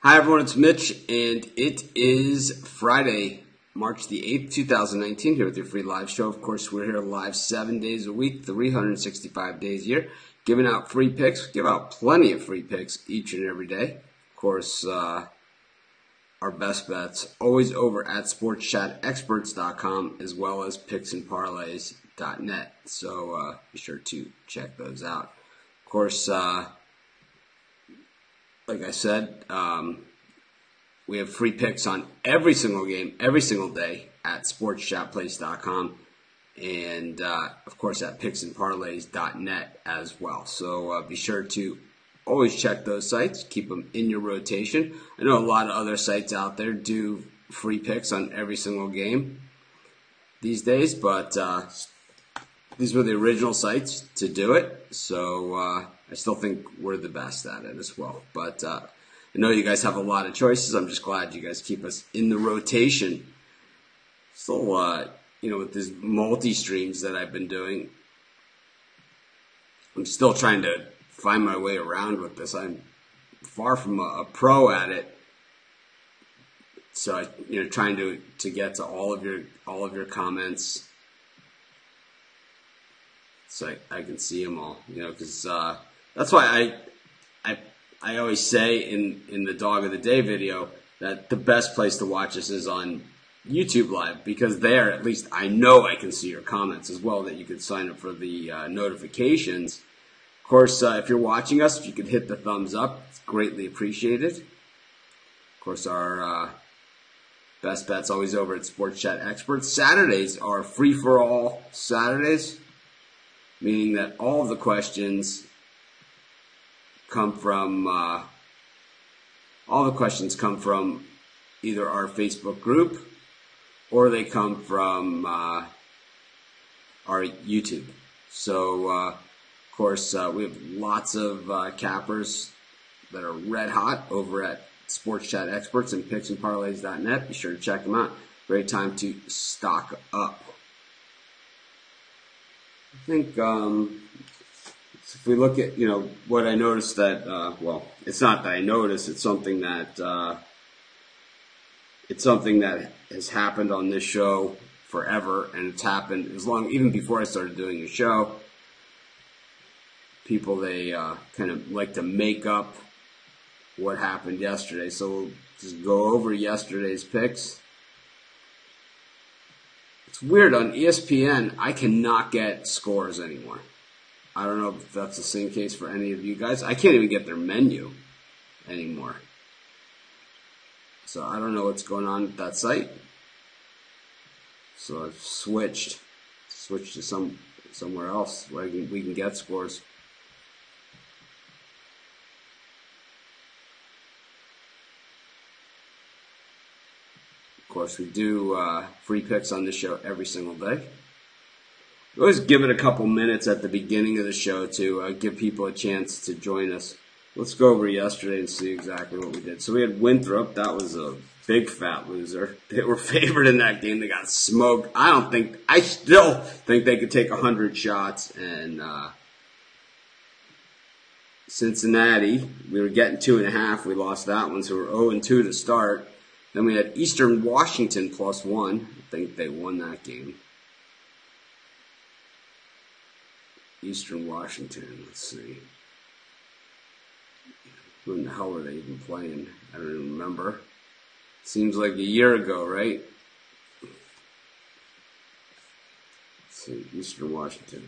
Hi everyone, it's Mitch, and it is Friday, March the 8th, 2019, here with your free live show. Of course, we're here live 7 days a week, 365 days a year, giving out free picks. We give out plenty of free picks each and every day. Of course, our best bets always over at sportschatexperts.com as well as picksandparlays.net. So be sure to check those out. Of course, like I said, we have free picks on every single game, every single day at sportschatplace.com and, of course, at picksandparlays.net as well. So be sure to always check those sites. Keep them in your rotation. I know a lot of other sites out there do free picks on every single game these days, but these were the original sites to do it. So I still think we're the best at it as well. But I know you guys have a lot of choices. I'm just glad you guys keep us in the rotation. Still, with these multi-streams that I've been doing, I'm still trying to find my way around with this. I'm far from a pro at it. So, trying to get to all of your comments, so I can see them all. Because that's why I always say in the Dog of the Day video that the best place to watch us is on YouTube Live, because there at least I know I can see your comments as well, that you could sign up for the notifications. Of course, if you're watching us, if you could hit the thumbs up, it's greatly appreciated. Of course, our best bet's always over at Sports Chat Experts. Saturdays are free-for-all Saturdays, meaning that all of the questions come from either our Facebook group or they come from our YouTube. So, of course, we have lots of cappers that are red hot over at Sports Chat Experts and picksandparlays.net. Be sure to check them out. Great time to stock up. I think if we look at what I noticed that it's not that I noticed, it's something that has happened on this show forever, and it's happened even before I started doing a show. People, they kind of like to make up what happened yesterday. So we'll just go over yesterday's picks. It's weird, on ESPN, I cannot get scores anymore. I don't know if that's the same case for any of you guys. I can't even get their menu anymore. So I don't know what's going on with that site. So I've switched to somewhere else where we can get scores. Of course, we do free picks on this show every single day. We always give it a couple minutes at the beginning of the show to give people a chance to join us. Let's go over yesterday and see exactly what we did. So we had Winthrop. That was a big fat loser. They were favored in that game. They got smoked. I still think they could take 100 shots. And Cincinnati, we were getting 2.5. We lost that one, so we were 0-2 to start. Then we had Eastern Washington +1. I think they won that game. Eastern Washington, let's see. Who in the hell were they even playing? I don't even remember. Seems like a year ago, right? Let's see, Eastern Washington.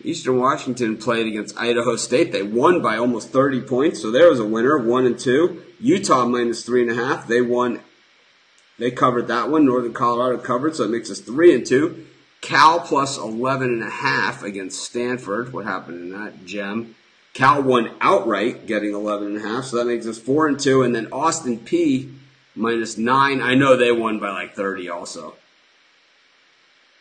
Eastern Washington played against Idaho State. They won by almost 30 points, so there was a winner, 1-2. Utah -3.5. They won. They covered that one. Northern Colorado covered, so it makes us 3-2. Cal +11.5 against Stanford. What happened in that gem? Cal won outright, getting 11.5, so that makes us 4-2. And then Austin P -9. I know they won by like 30 also.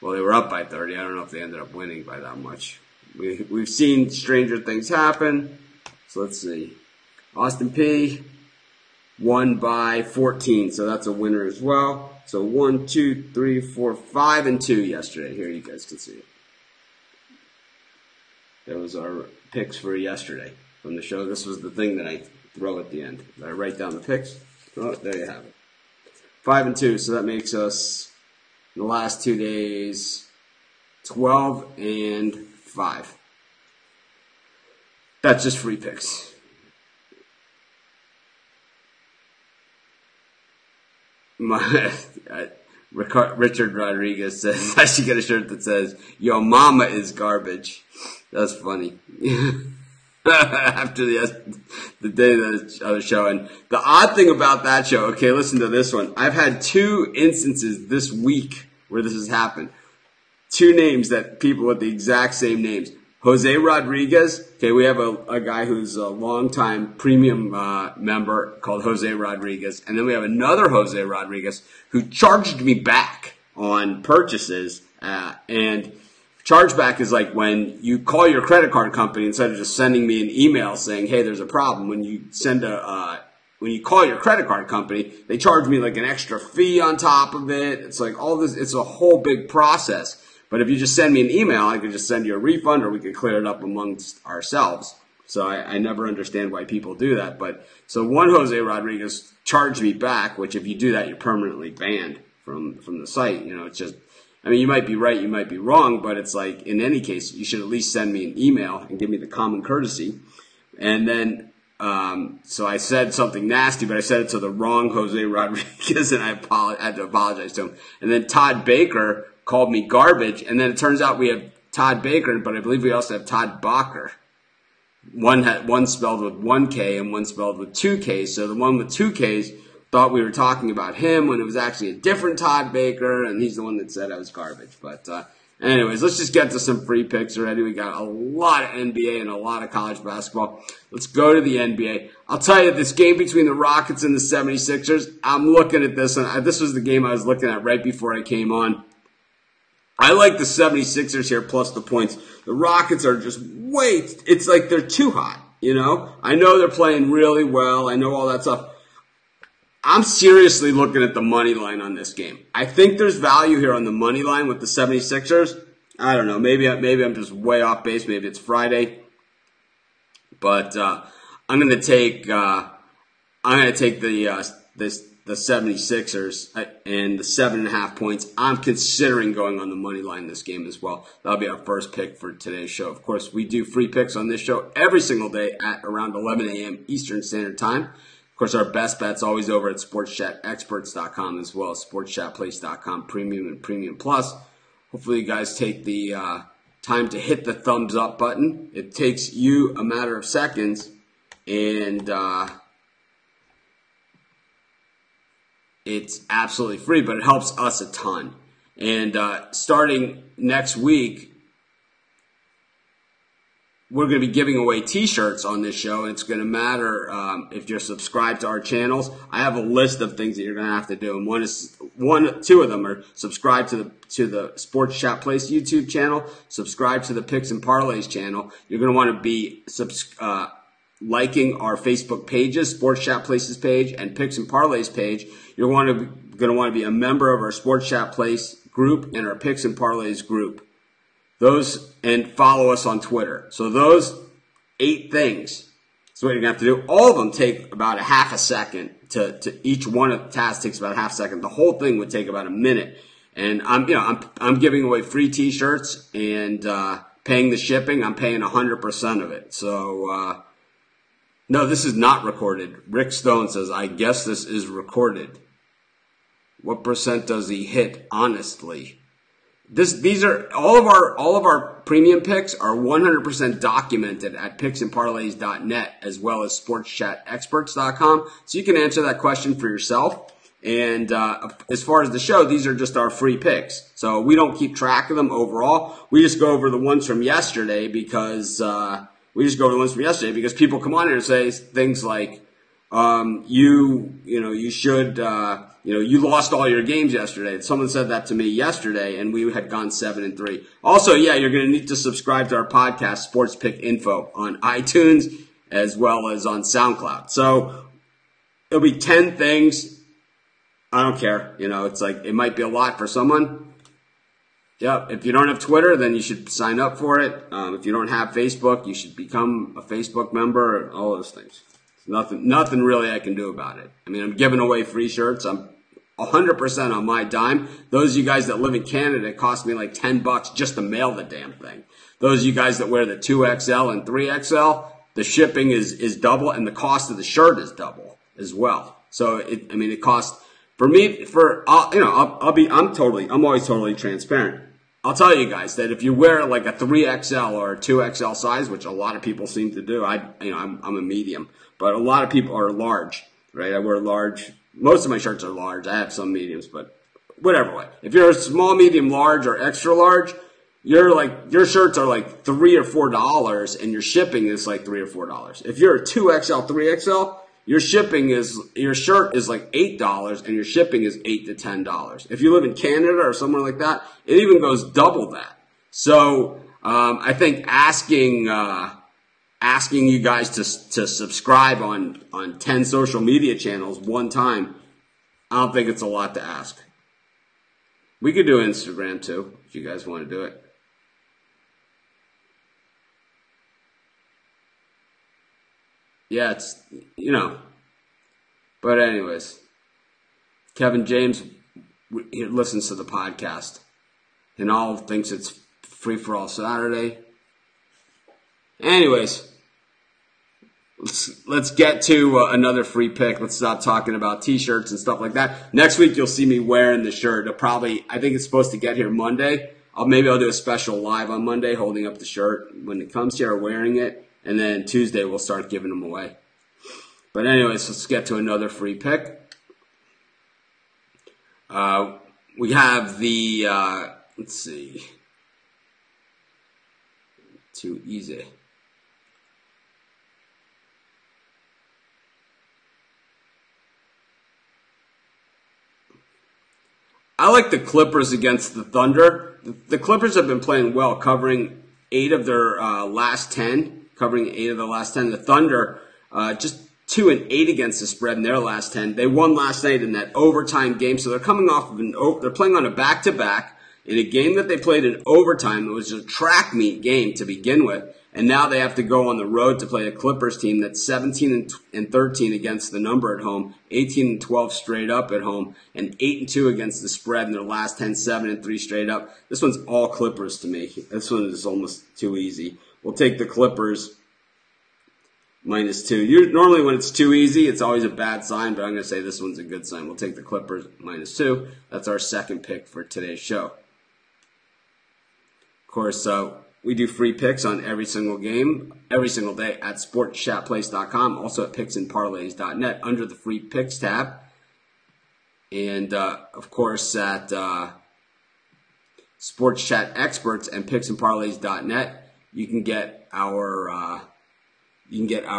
Well, they were up by 30. I don't know if they ended up winning by that much. We've seen stranger things happen. So let's see. Austin P won by 14, so that's a winner as well. So 1, 2, 3, 4, 5, and 2 yesterday. Here you guys can see it. Those are picks for yesterday from the show. This was the thing that I throw at the end. I write down the picks. Oh, there you have it. 5 and 2. So that makes us, in the last 2 days, 12 and 5. That's just free picks. Richard Rodriguez says, I should get a shirt that says, "Yo mama is garbage." That's funny. After the day that I was showing. The odd thing about that show, okay, listen to this one. I've had 2 instances this week where this has happened. 2 names that people with the exact same names. Jose Rodriguez. Okay, we have a guy who's a longtime premium member called Jose Rodriguez. And then we have another Jose Rodriguez who charged me back on purchases. And chargeback is like when you call your credit card company instead of just sending me an email saying, "Hey, there's a problem." When you when you call your credit card company, they charge me like an extra fee on top of it. It's like all this. It's a whole big process. But if you just send me an email, I could just send you a refund, or we could clear it up amongst ourselves. So I never understand why people do that. But so one Jose Rodriguez charged me back, which if you do that, you're permanently banned from the site. You know, it's just, I mean, you might be right, you might be wrong, but it's like, in any case, you should at least send me an email and give me the common courtesy. And then, so I said something nasty, but I said it to the wrong Jose Rodriguez, and I had to apologize to him. And then Todd Baker called me garbage, and then it turns out we have Todd Baker, but I believe we also have Todd Bacher. One spelled with 1 K and one spelled with 2 Ks. So the one with 2 Ks thought we were talking about him when it was actually a different Todd Baker, and he's the one that said I was garbage. But anyways, let's just get to some free picks already. We got a lot of NBA and a lot of college basketball. Let's go to the NBA. I'll tell you, this game between the Rockets and the 76ers, I'm looking at this, and this was the game I was looking at right before I came on. I like the 76ers here plus the points. The Rockets are just it's like they're too hot, you know? I know they're playing really well. I know all that stuff. I'm seriously looking at the money line on this game. I think there's value here on the money line with the 76ers. I don't know. Maybe I'm just way off base. Maybe it's Friday. But I'm going to take the 76ers and the 7.5 points. I'm considering going on the money line this game as well. That'll be our first pick for today's show. Of course, we do free picks on this show every single day at around 11 a.m. Eastern Standard Time. Of course, our best bet's always over at sportschatexperts.com as well as sportschatplace.com Premium and Premium Plus. Hopefully you guys take the time to hit the thumbs up button. It takes you a matter of seconds, and it's absolutely free, but it helps us a ton. And starting next week, we're going to be giving away T-shirts on this show. It's going to matter if you're subscribed to our channels. I have a list of things that you're going to have to do, and two of them are subscribe to the Sports Chat Place YouTube channel, subscribe to the Picks and Parlays channel. You're going to want to be liking our Facebook pages, Sports Chat Places page and Picks and Parlays page. You're going to want to be a member of our Sports Chat Place group and our Picks and Parlays group. Those, and follow us on Twitter. So those 8 things. So what you're going to have to do. All of them take about a half a second. To each one of the tasks takes about a half a second. The whole thing would take about a minute. And I'm giving away free T-shirts and paying the shipping. I'm paying 100% of it. So no, this is not recorded. Rick Stone says, "I guess this is recorded." What percent does he hit honestly? These are all of our premium picks are 100% documented at picksandparlays.net as well as sportschatexperts.com. So you can answer that question for yourself. And as far as the show, these are just our free picks. So we don't keep track of them overall. We just go over the ones from yesterday because people come on here and say things like, you lost all your games yesterday. Someone said that to me yesterday, and we had gone 7-3. Also, yeah, you're going to need to subscribe to our podcast, Sports Pick Info, on iTunes as well as on SoundCloud. So it'll be 10 things. I don't care. It's like it might be a lot for someone. Yep. If you don't have Twitter, then you should sign up for it. If you don't have Facebook, you should become a Facebook member. All those things. Nothing really I can do about it. I mean, I'm giving away free shirts. I'm 100% on my dime. Those of you guys that live in Canada, it cost me like $10 just to mail the damn thing. Those of you guys that wear the 2XL and 3XL, the shipping is double, and the cost of the shirt is double as well. So it costs for me I'm always totally transparent. I'll tell you guys that if you wear like a 3XL or a 2XL size, which a lot of people seem to do, I'm a medium, but a lot of people are large, right? I wear large. Most of my shirts are large. I have some mediums, but whatever way. If you're a small, medium, large, or extra large, your shirts are like $3 or $4, and your shipping is like $3 or $4. If you're a 2XL, 3XL, your shirt is like $8, and your shipping is $8 to $10. If you live in Canada or somewhere like that, it even goes double that. So I think asking you guys to subscribe on 10 social media channels one time, I don't think it's a lot to ask. We could do Instagram too if you guys want to do it. Yeah, it's, but anyways, Kevin James, he listens to the podcast and all thinks it's free for all Saturday. Anyways, let's get to another free pick. Let's stop talking about t-shirts and stuff like that. Next week, you'll see me wearing the shirt. I think it's supposed to get here Monday. Maybe I'll do a special live on Monday holding up the shirt when it comes here, wearing it. And then Tuesday, we'll start giving them away. But anyways, let's get to another free pick. We have the, let's see. Too easy. I like the Clippers against the Thunder. The Clippers have been playing well, covering 8 of their last 10. Covering 8 of the last 10. The Thunder, just 2-8 against the spread in their last 10. They won last night in that overtime game, so they're coming off of they're playing on a back-to-back in a game that they played in overtime. It was a track meet game to begin with, and now they have to go on the road to play a Clippers team that's 17-13 against the number at home, 18-12 straight up at home, and 8-2 against the spread in their last 10, 7-3 straight up. This one's all Clippers to me. This one is almost too easy. We'll take the Clippers -2. Normally when it's too easy, it's always a bad sign, but I'm going to say this one's a good sign. We'll take the Clippers -2. That's our second pick for today's show. Of course, we do free picks on every single game, every single day at sportschatplace.com, also at picksandparlays.net under the free picks tab. And, of course, at Sports Chat Experts and picksandparlays.net. You can get our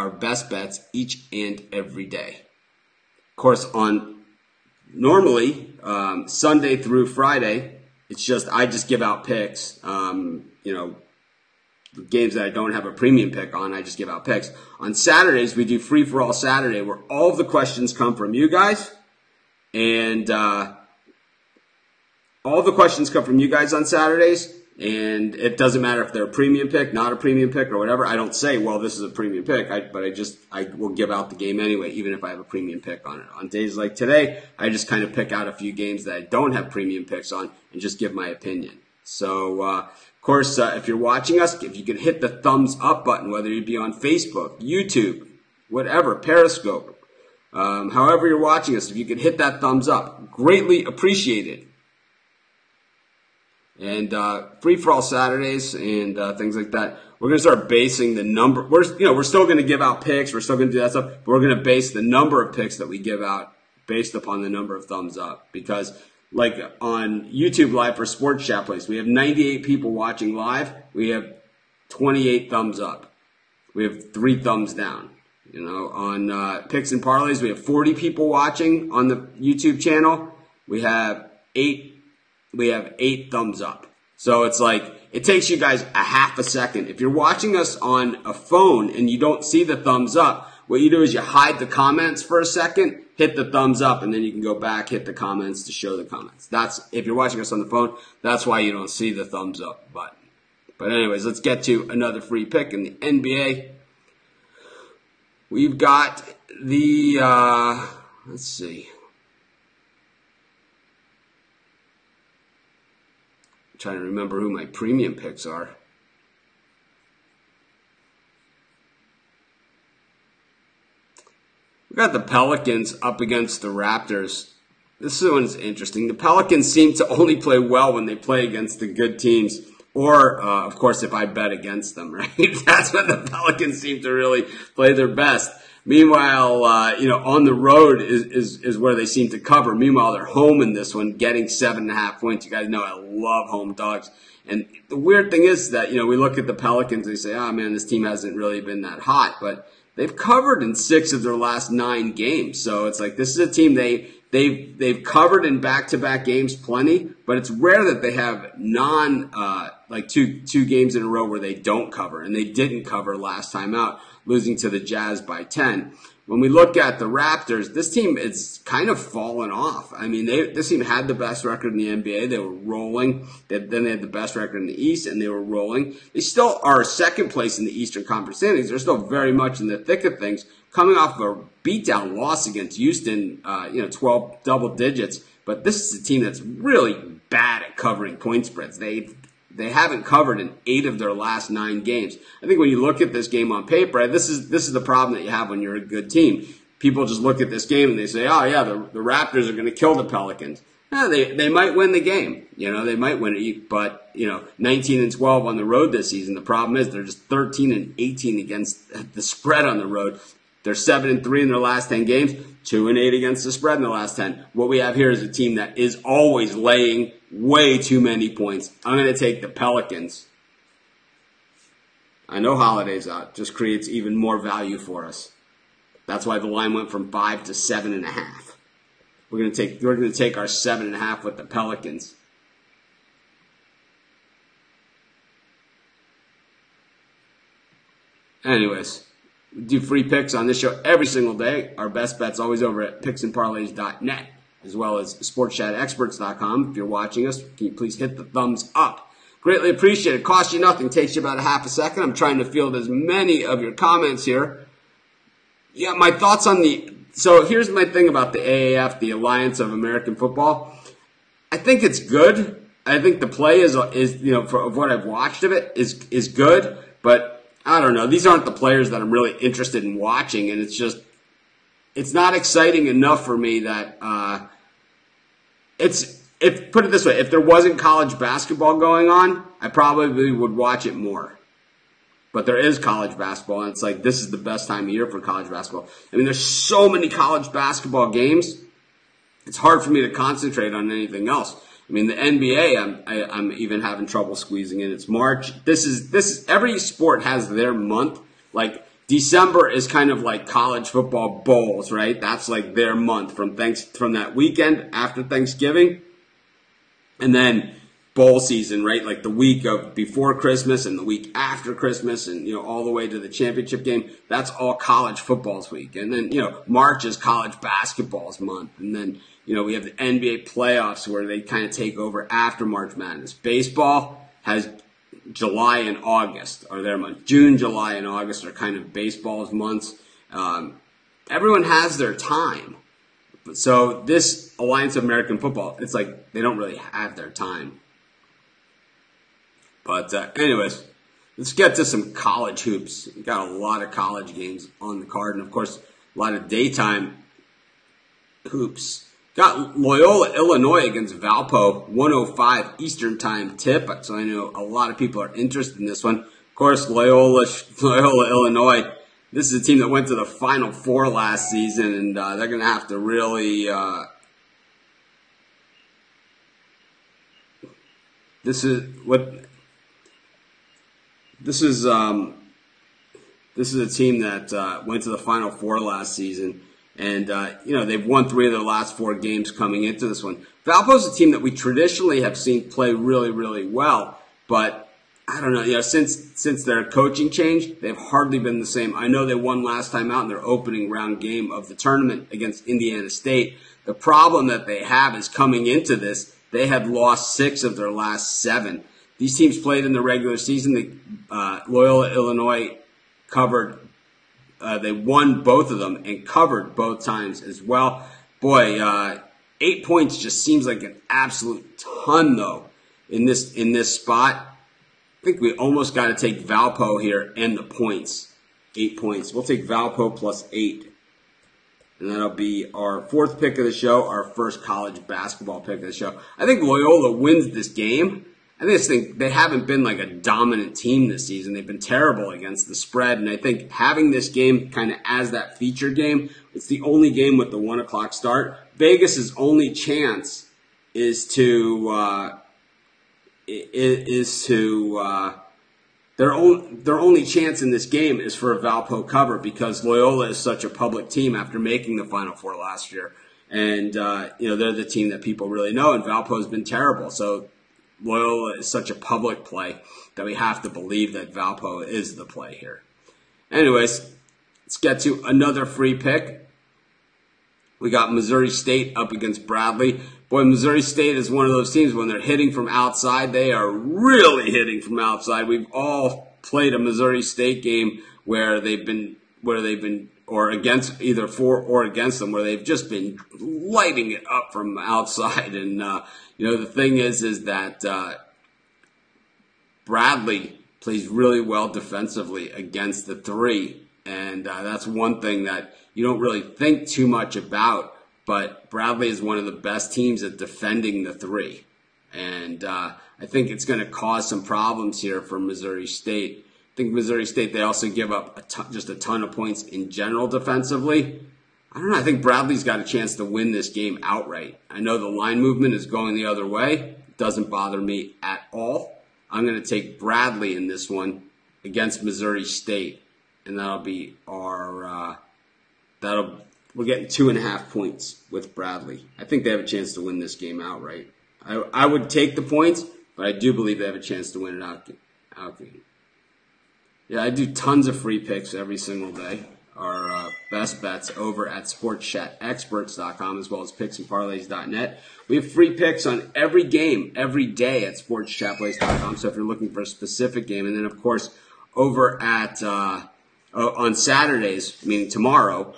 best bets each and every day. Of course, normally Sunday through Friday, I just give out picks. Games that I don't have a premium pick on, I just give out picks. On Saturdays, we do free for all Saturday, where all of the questions come from you guys, and all the questions come from you guys on Saturdays. And it doesn't matter if they're a premium pick, not a premium pick, or whatever. I don't say, well, this is a premium pick, but I will give out the game anyway, even if I have a premium pick on it. On days like today, I just kind of pick out a few games that I don't have premium picks on and just give my opinion. So, of course, if you're watching us, if you could hit the thumbs up button, whether you be on Facebook, YouTube, whatever, Periscope, however you're watching us, if you could hit that thumbs up, greatly appreciated. And free for all Saturdays and things like that. We're going to start basing the number. We're still going to give out picks. We're still going to do that stuff. But we're going to base the number of picks that we give out based upon the number of thumbs up. Because like on YouTube Live for Sports Chat Place, we have 98 people watching live. We have 28 thumbs up. We have 3 thumbs down. On Picks and Parlays, we have 40 people watching on the YouTube channel. We have 8 thumbs up. So it's like, it takes you guys a half a second. If you're watching us on a phone and you don't see the thumbs up, what you do is you hide the comments for a second, hit the thumbs up, and then you can go back, hit the comments to show the comments. That's, if you're watching us on the phone, that's why you don't see the thumbs up button. But anyways, let's get to another free pick in the NBA. We've got the, let's see. I'm trying to remember who my premium picks are. We got the Pelicans up against the Raptors. This one's interesting. The Pelicans seem to only play well when they play against the good teams. Or, of course, if I bet against them, right? That's when the Pelicans seem to really play their best. Meanwhile, on the road is where they seem to cover. Meanwhile, they're home in this one, getting 7.5 points. You guys know I love home dogs. And the weird thing is that, we look at the Pelicans and we say, oh, man, this team hasn't really been that hot. But they've covered in 6 of their last 9 games. So it's like this is a team they've covered in back-to-back games plenty, but it's rare that they have two games in a row where they don't cover, and they didn't cover last time out, losing to the Jazz by 10. When we look at the Raptors, this team is kind of fallen off. I mean, this team had the best record in the NBA. They were rolling. Then they had the best record in the East, and they were rolling. They still are second place in the Eastern Conference standings. They're still very much in the thick of things, coming off of a beatdown loss against Houston, 12 double digits. But this is a team that's really bad at covering point spreads. They haven't covered in 8 of their last 9 games. I think when you look at this game on paper, this is the problem that you have when you're a good team. People just look at this game and they say, oh, yeah, the Raptors are going to kill the Pelicans. Yeah, they might win the game. They might win it. But, 19-12 on the road this season. The problem is they're just 13-18 against the spread on the road. They're 7-3 in their last 10 games, 2-8 against the spread in the last 10. What we have here is a team that is always laying way too many points. I'm going to take the Pelicans. I know Holiday's out. Just creates even more value for us. That's why the line went from 5 to 7.5. We're going to take our 7.5 with the Pelicans. Anyways, we do free picks on this show every single day. Our best bet's always over at picksandparlays.net, as well as sportschatexperts.com. If you're watching us, can you please hit the thumbs up? Greatly appreciated. Costs you nothing. Takes you about a half a second. I'm trying to field as many of your comments here. Yeah, my thoughts on so here's my thing about the AAF, the Alliance of American Football. I think it's good. I think the play is of what I've watched of it is good, but I don't know. These aren't the players that I'm really interested in watching, and it's not exciting enough for me that put it this way, if there wasn't college basketball going on, I probably would watch it more. But there is college basketball, and it's like this is the best time of year for college basketball. I mean, there's so many college basketball games. It's hard for me to concentrate on anything else. I mean, the NBA, I'm even having trouble squeezing in. It's March. This is every sport has their month. Like December is kind of like college football bowls, right? That's like their month from that weekend after Thanksgiving, and then bowl season, right? Like the week of before Christmas and the week after Christmas, and all the way to the championship game. That's all college football's week, and then March is college basketball's month, and then we have the NBA playoffs where they kind of take over after March Madness. Baseball has July and August are their month. June, July, and August are kind of baseball's months. Everyone has their time. So this Alliance of American Football, it's like they don't really have their time. But anyways, let's get to some college hoops. We got a lot of college games on the card, and of course, a lot of daytime hoops. Got Loyola, Illinois against Valpo, 1:05 Eastern Time tip. So I know a lot of people are interested in this one. Of course, Loyola, Illinois. This is a team that went to the Final Four last season, and they're going to have to really. This is a team that went to the Final Four last season. And, they've won 3 of their last 4 games coming into this one. Valpo's a team that we traditionally have seen play really, really well. But I don't know, since their coaching change, they've hardly been the same. I know they won last time out in their opening round game of the tournament against Indiana State. The problem that they have is coming into this, they had lost 6 of their last 7. These teams played in the regular season. Loyola, Illinois covered. They won both of them and covered both times as well. Boy, 8 points just seems like an absolute ton, though, in this spot. I think we almost got to take Valpo here and the points. 8 points. We'll take Valpo plus 8. And that'll be our 4th pick of the show, our first college basketball pick of the show. I think Loyola wins this game. I just think they haven't been like a dominant team this season. They've been terrible against the spread. And I think having this game kind of as that feature game, it's the only game with the 1 o'clock start. Vegas's only chance is to their only chance in this game is for a Valpo cover because Loyola is such a public team after making the Final Four last year. And, they're the team that people really know, and Valpo has been terrible. So Loyola is such a public play that we have to believe that Valpo is the play here. Anyways, let's get to another free pick. We got Missouri State up against Bradley. Boy, Missouri State is one of those teams when they're hitting from outside, they are really hitting from outside. We've all played a Missouri State game where they've been or against either for or against them, where they've just been lighting it up from outside. And the thing is that Bradley plays really well defensively against the 3, and that's one thing that you don't really think too much about. But Bradley is one of the best teams at defending the 3. And I think it's going to cause some problems here for Missouri State. I think Missouri State, they also give up just a ton of points in general defensively. I don't know. I think Bradley's got a chance to win this game outright. I know the line movement is going the other way. It doesn't bother me at all. I'm going to take Bradley in this one against Missouri State. And that'll be our we're getting 2.5 points with Bradley. I think they have a chance to win this game outright. I would take the points, but I do believe they have a chance to win it out game. Yeah, I do tons of free picks every single day. Our best bets over at sportschatexperts.com as well as picksandparlays.net. We have free picks on every game, every day at sportschatplays.com. So if you're looking for a specific game, and then of course over at on Saturdays, meaning tomorrow,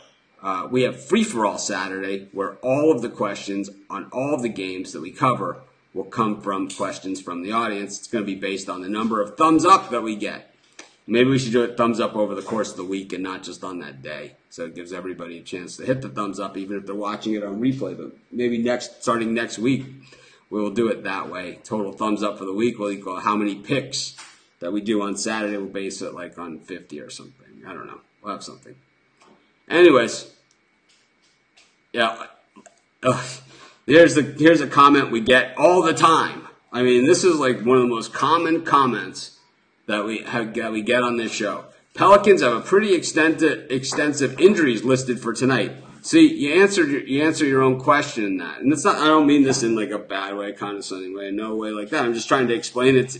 we have Free For All Saturday, where all of the questions on all of the games that we cover will come from questions from the audience. It's going to be based on the number of thumbs up that we get. Maybe we should do it thumbs up over the course of the week and not just on that day. So it gives everybody a chance to hit the thumbs up, even if they're watching it on replay. But maybe starting next week, we will do it that way. Total thumbs up for the week will equal how many picks that we do on Saturday. We'll base it like on 50 or something. I don't know. We'll have something. Anyways, yeah. Here's a comment we get all the time. I mean, this is like one of the most common comments that we get on this show. Pelicans have a pretty extensive injuries listed for tonight. See, you answer your own question in that, and it's not. I don't mean this in like a bad way, condescending way, no way like that. I'm just trying to explain it.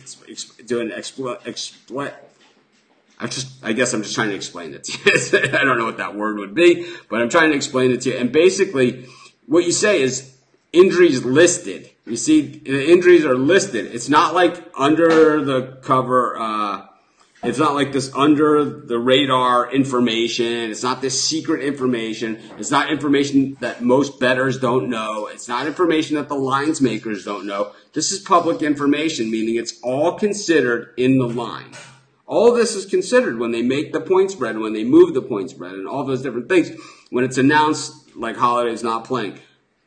I guess I'm just trying to explain it to you. I don't know what that word would be, but I'm trying to explain it to you. And basically, what you say is injuries listed. You see, the injuries are listed. It's not like under the cover. It's not like this under the radar information. It's not this secret information. It's not information that most bettors don't know. It's not information that the lines makers don't know. This is public information, meaning it's all considered in the line. All of this is considered when they make the point spread, when they move the point spread, and all those different things. When it's announced, like Holiday's not playing,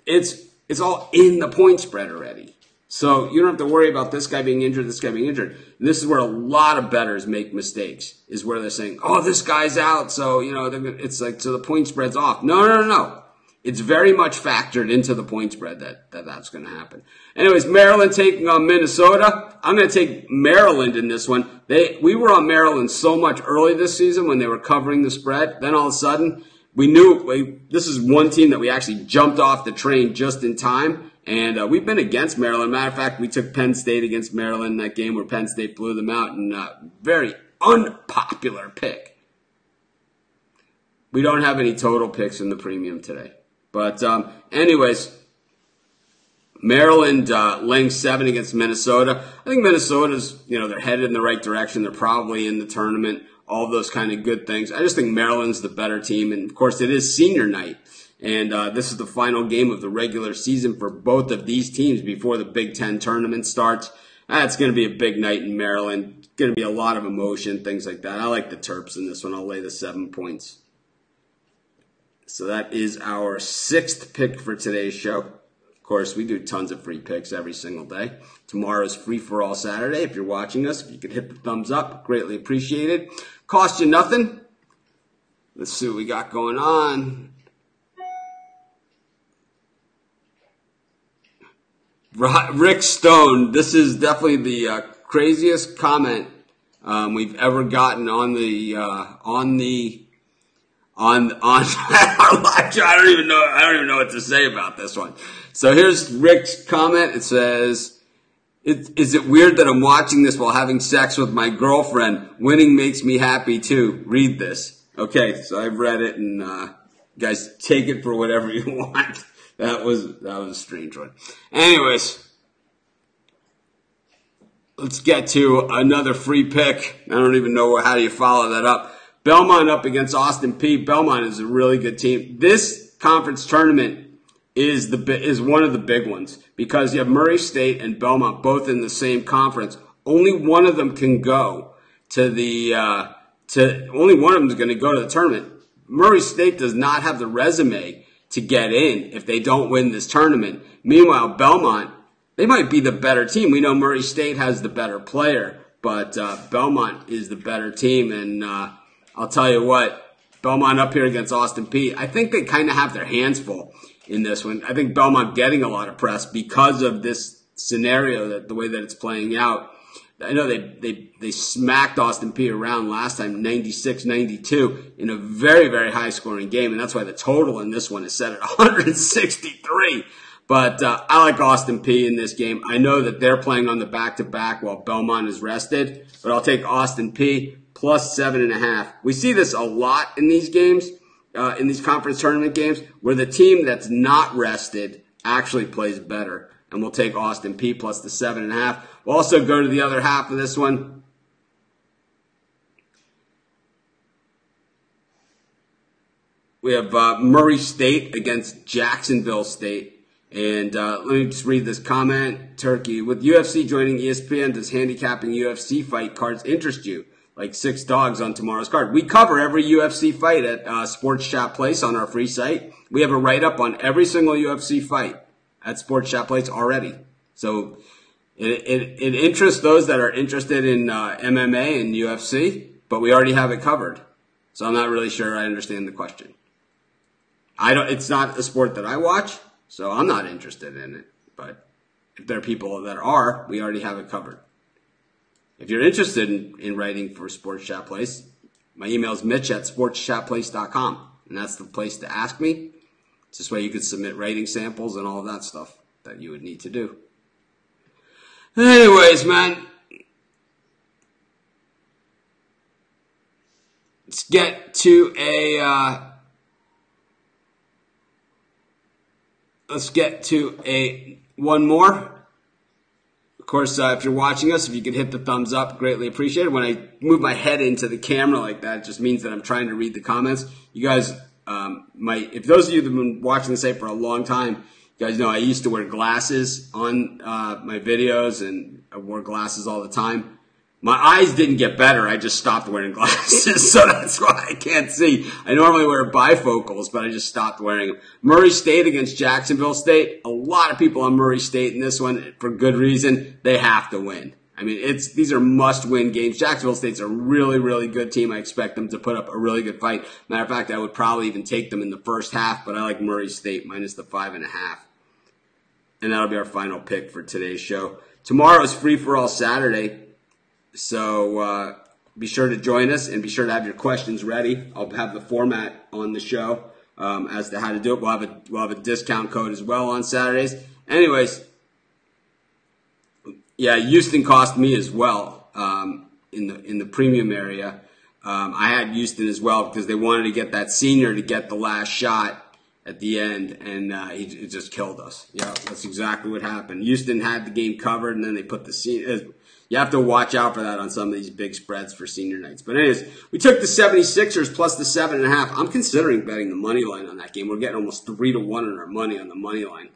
it's all in the point spread already. So you don't have to worry about this guy being injured, this guy being injured. And this is where a lot of bettors make mistakes, is where they're saying, oh, this guy's out, so, it's like, so the point spread's off. No. It's very much factored into the point spread that's going to happen. Anyways, Maryland taking on Minnesota. I'm going to take Maryland in this one. We were on Maryland so much early this season when they were covering the spread. Then all of a sudden, we knew this is one team that we actually jumped off the train just in time. And we've been against Maryland. Matter of fact, we took Penn State against Maryland in that game where Penn State blew them out, and very unpopular pick. We don't have any total picks in the premium today. But anyways, Maryland laying 7 against Minnesota. I think Minnesota's, they're headed in the right direction. They're probably in the tournament, all those kind of good things. I just think Maryland's the better team. And, of course, it is senior night. And this is the final game of the regular season for both of these teams before the Big Ten tournament starts. It's going to be a big night in Maryland. Going to be a lot of emotion, things like that. I like the Terps in this one. I'll lay the 7 points. So that is our 6th pick for today's show. Of course, we do tons of free picks every single day. Tomorrow's free-for-all Saturday. If you're watching us, if you could hit the thumbs up, greatly appreciated. Cost you nothing. Let's see what we got going on. Rick Stone, this is definitely the craziest comment we've ever gotten on our live chat. I don't even know what to say about this one. So here's Rick's comment. It says, "Is it weird that I'm watching this while having sex with my girlfriend? Winning makes me happy too. Read this." Okay, so I've read it, and you guys take it for whatever you want. That was a strange one. Anyways, let's get to another free pick. I don't even know how do you follow that up. Belmont up against Austin Peay. Belmont is a really good team. This conference tournament is one of the big ones because you have Murray State and Belmont both in the same conference. Only one of them can go only one of them is going to go to the tournament. Murray State does not have the resume to get in if they don't win this tournament. Meanwhile, Belmont, they might be the better team. We know Murray State has the better player, but Belmont is the better team. And I'll tell you what, Belmont up here against Austin Peay, I think they kind of have their hands full in this one. I think Belmont getting a lot of press because of this scenario, the way that it's playing out. I know they smacked Austin Peay around last time, 96-92, in a very, very high-scoring game, and that's why the total in this one is set at 163. But I like Austin Peay in this game. I know that they're playing on the back-to-back while Belmont is rested, but I'll take Austin Peay plus 7.5. We see this a lot in these games, in these conference tournament games, where the team that's not rested actually plays better. And we'll take Austin Peay plus the 7.5. We'll also go to the other half of this one. We have Murray State against Jacksonville State. And let me just read this comment. Turkey, with UFC joining ESPN, does handicapping UFC fight cards interest you? Like 6 dogs on tomorrow's card. We cover every UFC fight at Sports Chat Place on our free site. We have a write-up on every single UFC fight at Sports Chat Place already. So it interests those that are interested in MMA and UFC, but we already have it covered. So I'm not really sure I understand the question. It's not a sport that I watch, so I'm not interested in it. But if there are people that are, we already have it covered. If you're interested in writing for Sports Chat Place, my email is mitch@sportschatplace.com, and that's the place to ask me. It's this way you could submit writing samples and all of that stuff that you would need to do. Anyways, man, let's get to one more. Of course, if you're watching us, if you could hit the thumbs up, greatly appreciated. When I move my head into the camera like that, it just means that I'm trying to read the comments. You guys if those of you that have been watching the site for a long time, you guys know I used to wear glasses on my videos, and I wore glasses all the time. My eyes didn't get better. I just stopped wearing glasses, so that's why I can't see. I normally wear bifocals, but I just stopped wearing them. Murray State against Jacksonville State. A lot of people on Murray State in this one for good reason. They have to win. I mean, these are must-win games. Jacksonville State's a really, really good team. I expect them to put up a really good fight. Matter of fact, I would probably even take them in the first half, but I like Murray State minus the 5.5. And that'll be our final pick for today's show. Tomorrow's free-for-all Saturday. So be sure to join us and be sure to have your questions ready. I'll have the format on the show as to how to do it. We'll have a discount code as well on Saturdays. Anyways, yeah, Houston cost me as well in the premium area. I had Houston as well because they wanted to get that senior to get the last shot at the end, and it just killed us. Yeah, that's exactly what happened. Houston had the game covered, and then they put the senior. You have to watch out for that on some of these big spreads for senior nights. But anyways, we took the 76ers plus the 7.5. I'm considering betting the money line on that game. We're getting almost 3-1 on our money on the money line.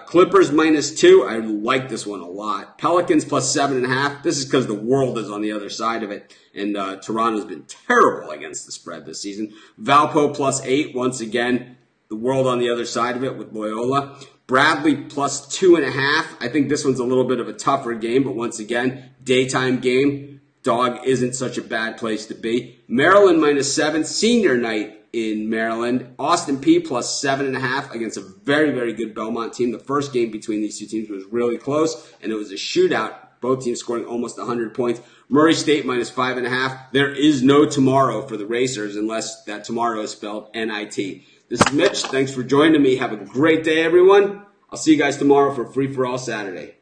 Clippers -2. I like this one a lot. Pelicans plus 7.5. This is because the world is on the other side of it. And Toronto's been terrible against the spread this season. Valpo plus 8. Once again, the world on the other side of it with Loyola. Bradley plus 2.5. I think this one's a little bit of a tougher game, but once again, daytime game. Dog isn't such a bad place to be. Maryland -7. Senior night in Maryland. Austin P plus 7.5 against a very, very good Belmont team. The first game between these two teams was really close, and it was a shootout. Both teams scoring almost 100 points. Murray State -5.5. There is no tomorrow for the Racers unless that tomorrow is spelled NIT. This is Mitch. Thanks for joining me. Have a great day, everyone. I'll see you guys tomorrow for Free for All Saturday.